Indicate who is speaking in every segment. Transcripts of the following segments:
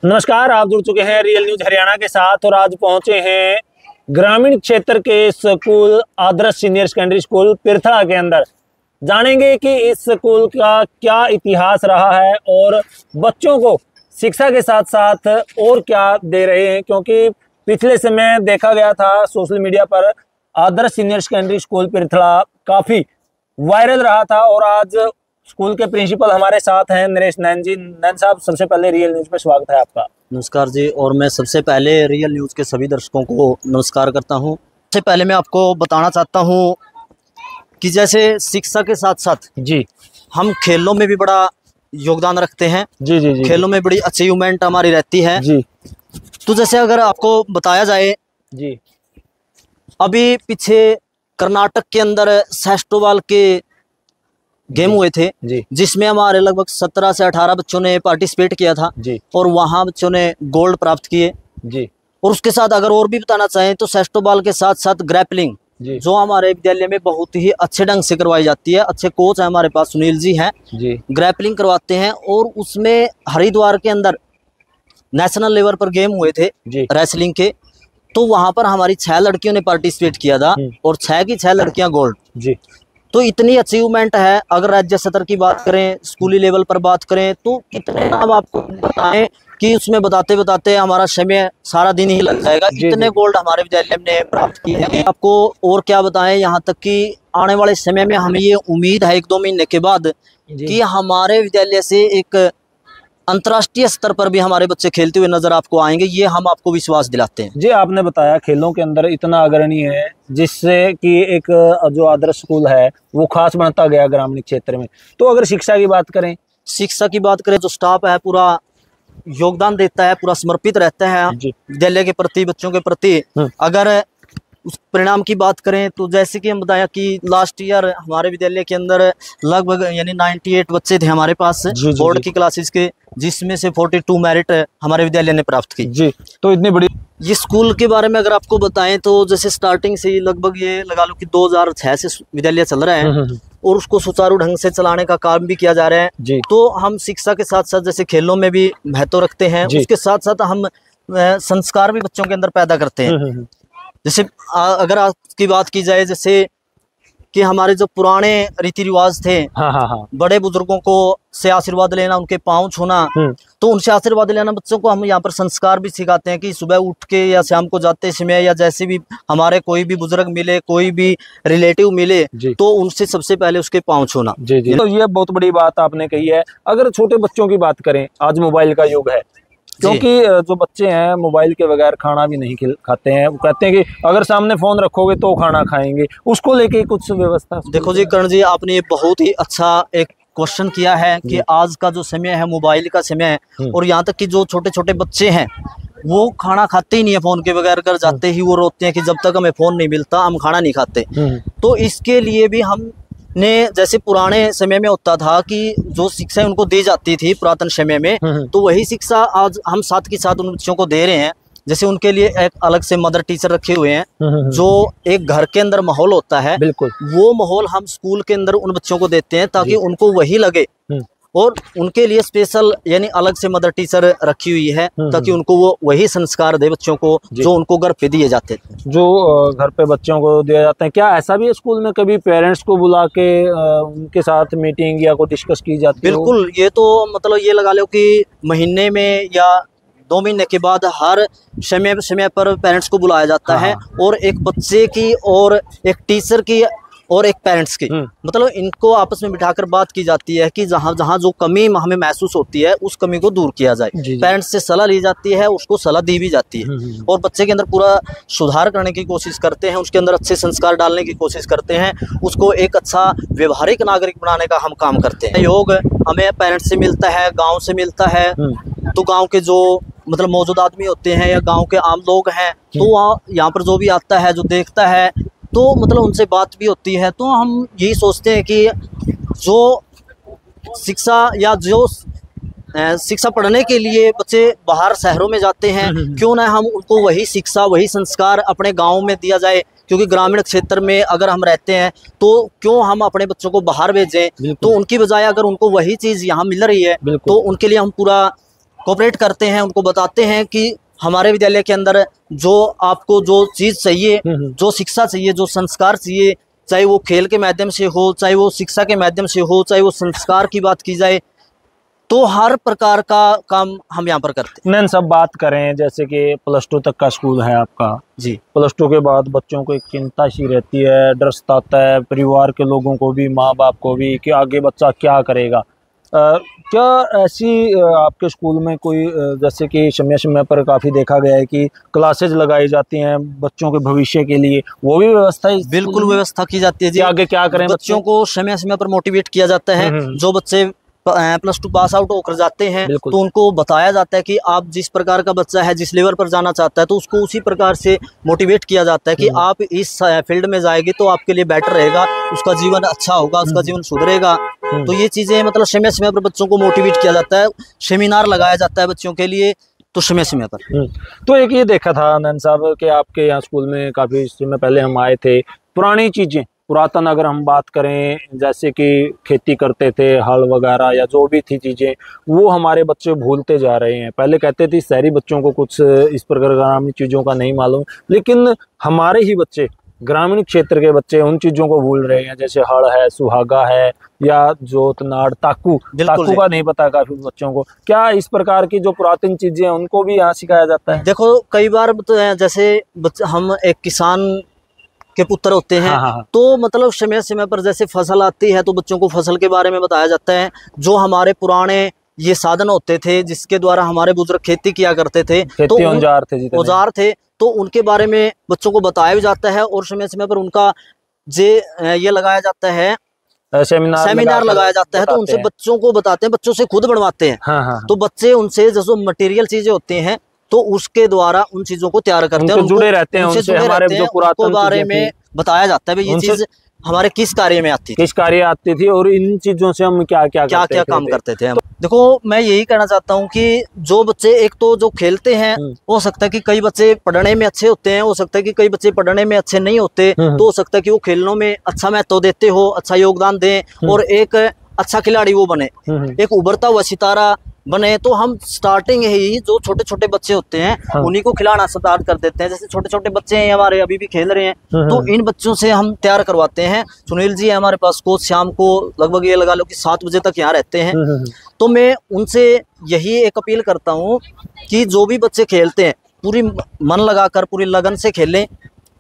Speaker 1: नमस्कार, आप जुड़ चुके हैं रियल न्यूज हरियाणा के साथ और आज पहुंचे हैं ग्रामीण क्षेत्र के स्कूल आदर्श सीनियर सेकेंडरी स्कूल पिरथड़ा के अंदर। जानेंगे कि इस स्कूल का क्या इतिहास रहा है और बच्चों को शिक्षा के साथ साथ और क्या दे रहे हैं, क्योंकि पिछले समय देखा गया था सोशल मीडिया पर आदर्श सीनियर सेकेंडरी स्कूल पिरथड़ा काफ़ी वायरल रहा था। और आज स्कूल के प्रिंसिपल हमारे साथ हैं नरेश नैन जी। नैन साहब, सबसे पहले रियल न्यूज पे स्वागत है आपका।
Speaker 2: नमस्कार जी, और मैं सबसे पहले रियल न्यूज़ के सभी दर्शकों को नमस्कार करता हूं। सबसे पहले मैं आपको बताना चाहता हूं कि जैसे शिक्षा के साथ साथ
Speaker 1: जी
Speaker 2: हम खेलों में भी बड़ा योगदान रखते हैं।
Speaker 1: जी जी जी
Speaker 2: खेलों में बड़ी अचीवमेंट हमारी रहती है
Speaker 1: जी
Speaker 2: तो जैसे अगर आपको बताया जाए,
Speaker 1: जी
Speaker 2: अभी पीछे कर्नाटक के अंदर सेस्टोबाल के गेम हुए थे
Speaker 1: जी
Speaker 2: जिसमें हमारे लगभग 17 से 18 बच्चों ने पार्टिसिपेट किया था
Speaker 1: जी
Speaker 2: और वहाँ बच्चों ने गोल्ड प्राप्त किए।
Speaker 1: जी
Speaker 2: और उसके साथ अगर और भी बताना चाहें तो सेस्टोबाल के साथ साथ ग्रैपलिंग
Speaker 1: जी
Speaker 2: जो हमारे विद्यालय में बहुत ही अच्छे ढंग से करवाई जाती है। अच्छे कोच है हमारे पास, सुनील जी हैं,
Speaker 1: जी
Speaker 2: ग्रैपलिंग करवाते हैं। और उसमें हरिद्वार के अंदर नेशनल लेवल पर गेम हुए थे
Speaker 1: जी
Speaker 2: रेसलिंग के, तो वहां पर हमारी 6 लड़कियों ने पार्टिसिपेट किया था और 6 की 6 लड़कियां गोल्ड।
Speaker 1: जी।
Speaker 2: तो इतनी अचीवमेंट है। अगर राज्य स्तर की बात करें, स्कूली लेवल पर बात करें, तो कितने नाम आपको बताएं कि उसमें बताते बताते हमारा समय सारा दिन ही लग जाएगा। इतने गोल्ड हमारे विद्यालय ने प्राप्त किए हैं। आपको और क्या बताएं, यहाँ तक कि आने वाले समय में हमें ये उम्मीद है 1-2 महीने के बाद कि हमारे विद्यालय से एक अंतर्राष्ट्रीय स्तर पर भी हमारे बच्चे खेलते हुए नजर आपको आएंगे। ये हम आपको विश्वास दिलाते हैं।
Speaker 1: जी, आपने बताया खेलों के अंदर इतना अग्रणी है जिससे कि एक जो आदर्श स्कूल है वो खास बनता गया ग्रामीण क्षेत्र में। तो अगर शिक्षा की बात करें,
Speaker 2: जो स्टाफ है पूरा योगदान देता है, पूरा समर्पित रहता है विद्यालय के प्रति, बच्चों के प्रति। अगर उस परिणाम की बात करें तो जैसे कि हम बताया कि लास्ट ईयर हमारे विद्यालय के अंदर लगभग यानी 98 बच्चे थे हमारे पास बोर्ड की क्लासेस के, जिसमें से 42 मेरिट हमारे विद्यालय ने प्राप्त की।
Speaker 1: जी, तो इतनी बड़ी
Speaker 2: ये स्कूल के बारे में अगर आपको बताएं तो जैसे स्टार्टिंग से ही लगभग ये लगा लो कि 2006 से विद्यालय चल रहा है और उसको सुचारू ढंग से चलाने का काम भी किया जा रहा है।
Speaker 1: जी।
Speaker 2: तो हम शिक्षा के साथ साथ जैसे खेलों में भी महत्व रखते हैं, उसके साथ साथ हम संस्कार भी बच्चों के अंदर पैदा करते हैं। जैसे अगर आपकी बात की जाए, जैसे कि हमारे जो पुराने रीति रिवाज थे, बड़े बुजुर्गों को से आशीर्वाद लेना, उनके पांव छूना, तो उनसे आशीर्वाद लेना बच्चों को हम यहाँ पर संस्कार भी सिखाते हैं कि सुबह उठ के या शाम को जाते समय या जैसे भी हमारे कोई भी बुजुर्ग मिले, कोई भी रिलेटिव मिले, तो उनसे सबसे पहले उसके पांव छूना।
Speaker 1: तो ये बहुत बड़ी बात आपने कही है। अगर छोटे बच्चों की बात करें, आज मोबाइल का युग है, क्योंकि जो बच्चे हैं मोबाइल के बगैर खाना भी नहीं खाते हैं। वो कहते हैं कि अगर सामने फोन रखोगे तो खाना खाएंगे, उसको लेके कुछ व्यवस्था।
Speaker 2: देखो जी कर्ण जी, आपने ये बहुत ही अच्छा एक क्वेश्चन किया है कि आज का जो समय है मोबाइल का समय है, और यहाँ तक कि जो छोटे छोटे बच्चे हैं वो खाना खाते ही नहीं है फोन के बगैर। कर जाते ही वो रोते हैं कि जब तक हमें फोन नहीं मिलता हम खाना नहीं खाते। तो इसके लिए भी हम ने, जैसे पुराने समय में होता था कि जो शिक्षा उनको दी जाती थी पुरातन समय में, तो वही शिक्षा आज हम साथ के साथ उन बच्चों को दे रहे हैं। जैसे उनके लिए एक अलग से मदर टीचर रखे हुए हैं, जो एक घर के अंदर माहौल होता है, बिल्कुल वो माहौल हम स्कूल के अंदर उन बच्चों को देते हैं ताकि उनको वही लगे। और उनके लिए स्पेशल यानी अलग से मदर टीचर रखी हुई है ताकि उनको वो वही संस्कार दे बच्चों को जो उनको घर पे दिए जाते थे,
Speaker 1: जो घर पे बच्चों को दिए जाते हैं। क्या ऐसा भी है स्कूल में कभी पेरेंट्स को बुला के उनके साथ मीटिंग या कोई डिस्कस की जाती है?
Speaker 2: बिल्कुल, ये तो मतलब ये लगा लो कि महीने में या 2 महीने के बाद हर समय पर पेरेंट्स को बुलाया जाता है, और एक बच्चे की और एक टीचर की और एक पेरेंट्स की, मतलब इनको आपस में बिठाकर बात की जाती है कि जहाँ जहाँ जो कमी हमें महसूस होती है उस कमी को दूर किया जाए। पेरेंट्स से सलाह ली जाती है, उसको सलाह दी भी जाती है, और बच्चे के अंदर पूरा सुधार करने की कोशिश करते हैं, उसके अंदर अच्छे संस्कार डालने की कोशिश करते हैं, उसको एक अच्छा व्यवहारिक नागरिक बनाने का हम काम करते हैं। योग हमें पेरेंट्स से मिलता है, गाँव से मिलता है, तो गाँव के जो मतलब मौजूद आदमी होते हैं या गाँव के आम लोग हैं, तो वहाँ यहाँ पर जो भी आता है, जो देखता है, तो मतलब उनसे बात भी होती है। तो हम यही सोचते हैं कि जो शिक्षा या जो शिक्षा पढ़ने के लिए बच्चे बाहर शहरों में जाते हैं, क्यों ना हम उनको वही शिक्षा, वही संस्कार अपने गांव में दिया जाए। क्योंकि ग्रामीण क्षेत्र में अगर हम रहते हैं तो क्यों हम अपने बच्चों को बाहर भेजें, तो उनकी बजाय अगर उनको वही चीज़ यहाँ मिल रही है तो उनके लिए हम पूरा कोऑपरेट करते हैं, उनको बताते हैं कि हमारे विद्यालय के अंदर जो आपको जो चीज़ चाहिए, जो शिक्षा चाहिए, जो संस्कार चाहिए, चाहे वो खेल के माध्यम से हो, चाहे वो शिक्षा के माध्यम से हो, चाहे वो संस्कार की बात की जाए, तो हर प्रकार का काम हम यहाँ पर करते हैं।
Speaker 1: नैन सब बात करें जैसे कि +2 तक का स्कूल है आपका
Speaker 2: जी।
Speaker 1: +2 के बाद बच्चों को एक चिंता सी रहती है, डर सताता है, परिवार के लोगों को भी, माँ बाप को भी, कि आगे बच्चा क्या करेगा। क्या ऐसी आपके स्कूल में कोई जैसे कि समय समय पर काफ़ी देखा गया है कि क्लासेज लगाई जाती हैं बच्चों के भविष्य के लिए, वो भी व्यवस्था
Speaker 2: बिल्कुल व्यवस्था की जाती है जी।
Speaker 1: आगे क्या करें
Speaker 2: बच्चों को समय समय पर मोटिवेट किया जाता है। जो बच्चे +2 पास आउट होकर जाते हैं तो उनको बताया जाता है कि आप जिस प्रकार का बच्चा है, जिस लेवल पर जाना चाहता है, तो उसको उसी प्रकार से मोटिवेट किया जाता है कि आप इस फील्ड में जाएंगे तो आपके लिए बेटर रहेगा, उसका जीवन अच्छा होगा, उसका जीवन सुधरेगा। तो ये चीज़ें मतलब समय समय पर बच्चों को मोटिवेट किया जाता है, सेमिनार लगाया जाता है बच्चों के लिए, तो समय समय पर।
Speaker 1: तो एक ये देखा था नैन साहब कि आपके यहाँ स्कूल में काफ़ी समय पहले हम आए थे, पुरानी चीज़ें, पुरातन अगर हम बात करें जैसे कि खेती करते थे, हल वगैरह या जो भी थी चीज़ें, वो हमारे बच्चे भूलते जा रहे हैं। पहले कहते थे शहरी बच्चों को कुछ इस प्रकार ग्रामीण चीज़ों का नहीं मालूम, लेकिन हमारे ही बच्चे, ग्रामीण क्षेत्र के बच्चे उन चीज़ों को भूल रहे हैं, जैसे हल है, सुहागा है, या जोत नाड़, ताकू का नहीं पता काफ़ी बच्चों को। क्या इस प्रकार की जो पुरातन चीज़ें हैं उनको भी यहाँ सिखाया जाता है?
Speaker 2: देखो कई बार जैसे हम एक किसान के पुत्र होते हैं। हाँ। तो मतलब समय समय पर जैसे फसल आती है तो बच्चों को फसल के बारे में बताया जाता है। जो हमारे पुराने ये साधन होते थे जिसके द्वारा हमारे बुजुर्ग खेती किया करते थे, तो औजार थे, तो उनके बारे में बच्चों को बताया भी जाता है और समय समय पर उनका ये लगाया जाता है, सेमिनार लगाया जाता है। तो उनसे बच्चों को बताते हैं, बच्चों से खुद बनवाते हैं। हाँ। तो बच्चे उनसे जो मटेरियल चीजें होती हैं तो उसके द्वारा उन चीजों को तैयार करते हैं,
Speaker 1: जुड़े रहते हैं उनसे, हमारे जो पुरातन
Speaker 2: बारे में बताया जाता है भाई ये चीज हमारे किस कार्य में आती थी,
Speaker 1: किस कार्य आती थी और इन चीजों से हम क्या
Speaker 2: काम करते थे। तो देखो मैं यही कहना चाहता हूँ कि जो बच्चे एक तो जो खेलते हैं, हो सकता है कि कई बच्चे पढ़ने में अच्छे होते हैं, हो सकता है कि कई बच्चे पढ़ने में अच्छे नहीं होते, तो हो सकता है कि वो खेलने में अच्छा महत्व देते हो, अच्छा योगदान दें और एक अच्छा खिलाड़ी वो बने, एक उभरता हुआ सितारा बने। तो हम स्टार्टिंग ही जो छोटे छोटे बच्चे होते हैं उन्हीं को खिलाना स्टार्ट कर देते हैं। जैसे छोटे छोटे बच्चे हैं हमारे अभी भी खेल रहे हैं, तो इन बच्चों से हम तैयार करवाते हैं। सुनील जी है हमारे पास कोच, शाम को लगभग ये लगा लो कि 7 बजे तक यहाँ रहते हैं। तो मैं उनसे यही एक अपील करता हूँ कि जो भी बच्चे खेलते हैं पूरी मन लगाकर, पूरी लगन से खेलें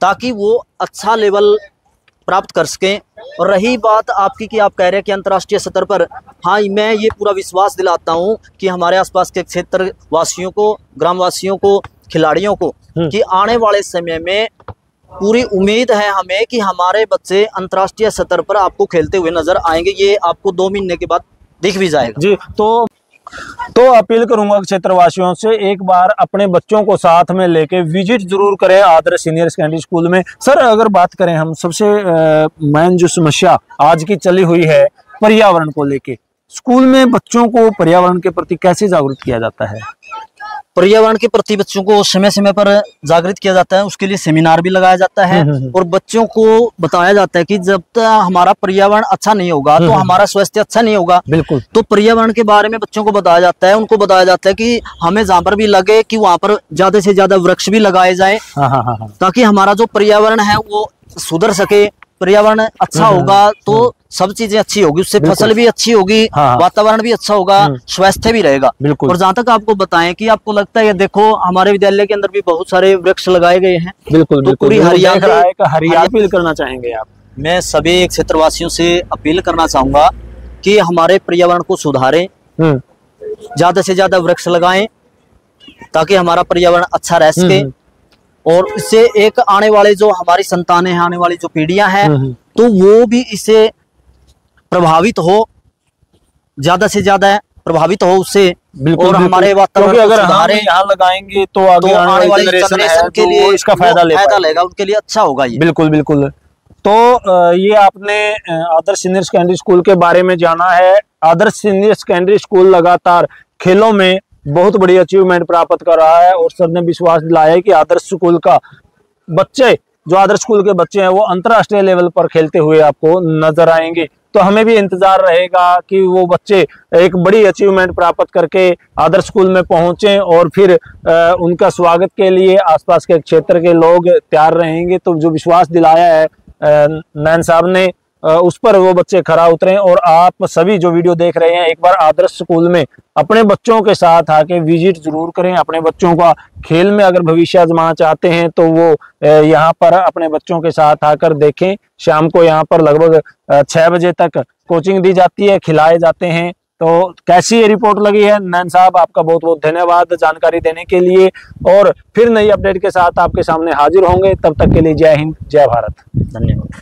Speaker 2: ताकि वो अच्छा लेवल प्राप्त कर सकें। और रही बात आपकी कि आप कह रहे हैं कि अंतर्राष्ट्रीय स्तर पर, हाँ मैं ये पूरा विश्वास दिलाता हूँ कि हमारे आसपास के क्षेत्र वासियों को, ग्रामवासियों को, खिलाड़ियों को कि आने वाले समय में पूरी उम्मीद है हमें कि हमारे बच्चे अंतर्राष्ट्रीय स्तर पर आपको खेलते हुए नजर आएंगे। ये आपको 2 महीने के बाद दिख भी जाएगा
Speaker 1: जी। तो अपील करूंगा क्षेत्रवासियों से एक बार अपने बच्चों को साथ में लेके विजिट जरूर करें आदर्श सीनियर सेकेंडरी स्कूल में। सर अगर बात करें हम, सबसे मेन जो समस्या आज की चली हुई है पर्यावरण को लेके, स्कूल में बच्चों को पर्यावरण के प्रति कैसे जागरूक किया जाता है?
Speaker 2: पर्यावरण के प्रति बच्चों को समय समय पर जागृत किया जाता है, उसके लिए सेमिनार भी लगाया जाता है और बच्चों को बताया जाता है कि जब तक हमारा पर्यावरण अच्छा नहीं होगा तो हमारा स्वास्थ्य अच्छा नहीं होगा।
Speaker 1: बिल्कुल।
Speaker 2: तो पर्यावरण के बारे में बच्चों को बताया जाता है, उनको बताया जाता है कि हमें जहाँ पर भी लगे कि वहाँ पर ज्यादा से ज्यादा वृक्ष भी लगाए जाए ताकि हमारा जो पर्यावरण है वो सुधर सके। पर्यावरण अच्छा होगा तो सब चीजें अच्छी होगी, उससे फसल भी अच्छी होगी, वातावरण भी अच्छा होगा, स्वास्थ्य भी रहेगा। और जहाँ तक आपको बताएं कि आपको लगता है देखो हमारे विद्यालय के अंदर भी बहुत सारे वृक्ष लगाए गए हैं।
Speaker 1: बिल्कुल तो पूरी हरियाली करना चाहेंगे आप?
Speaker 2: मैं सभी क्षेत्रवासियों से अपील करना चाहूंगा कि हमारे पर्यावरण को सुधारें, ज्यादा से ज्यादा वृक्ष लगाएं ताकि हमारा पर्यावरण अच्छा रह सके और इससे एक आने वाले जो हमारी संतानें हैं, आने वाली जो पीढ़ियां हैं तो वो भी इससे प्रभावित हो, ज्यादा से ज्यादा प्रभावित हो उससे। और हमारे वातावरण को
Speaker 1: अगर हम यहाँ लगाएंगे तो आगे आने वाली जनरेशन
Speaker 2: के लिए
Speaker 1: इसका फायदा
Speaker 2: लेगा, उनके लिए अच्छा होगा ये।
Speaker 1: बिल्कुल। तो ये आपने आदर्श सीनियर सेकेंडरी स्कूल के बारे में जाना है। आदर्श सीनियर सेकेंडरी स्कूल लगातार खेलों में बहुत बड़ी अचीवमेंट प्राप्त कर रहा है और सर ने विश्वास दिलाया है कि आदर्श स्कूल का बच्चे, जो आदर्श स्कूल के बच्चे हैं वो अंतर्राष्ट्रीय लेवल पर खेलते हुए आपको नजर आएंगे। तो हमें भी इंतजार रहेगा कि वो बच्चे एक बड़ी अचीवमेंट प्राप्त करके आदर्श स्कूल में पहुंचे और फिर उनका स्वागत के लिए आसपास के क्षेत्र के लोग तैयार रहेंगे। तो जो विश्वास दिलाया है नैन साहब ने, उस पर वो बच्चे खरा उतरे। और आप सभी जो वीडियो देख रहे हैं, एक बार आदर्श स्कूल में अपने बच्चों के साथ आके विजिट जरूर करें। अपने बच्चों का खेल में अगर भविष्य आजमाना चाहते हैं तो वो यहाँ पर अपने बच्चों के साथ आकर देखें। शाम को यहाँ पर लगभग 6 बजे तक कोचिंग दी जाती है, खिलाए जाते हैं। तो कैसी ये रिपोर्ट लगी है? नैन साहब, आपका बहुत बहुत धन्यवाद जानकारी देने के लिए। और फिर नई अपडेट के साथ आपके सामने हाजिर होंगे। तब तक के लिए जय हिंद, जय भारत।
Speaker 2: धन्यवाद।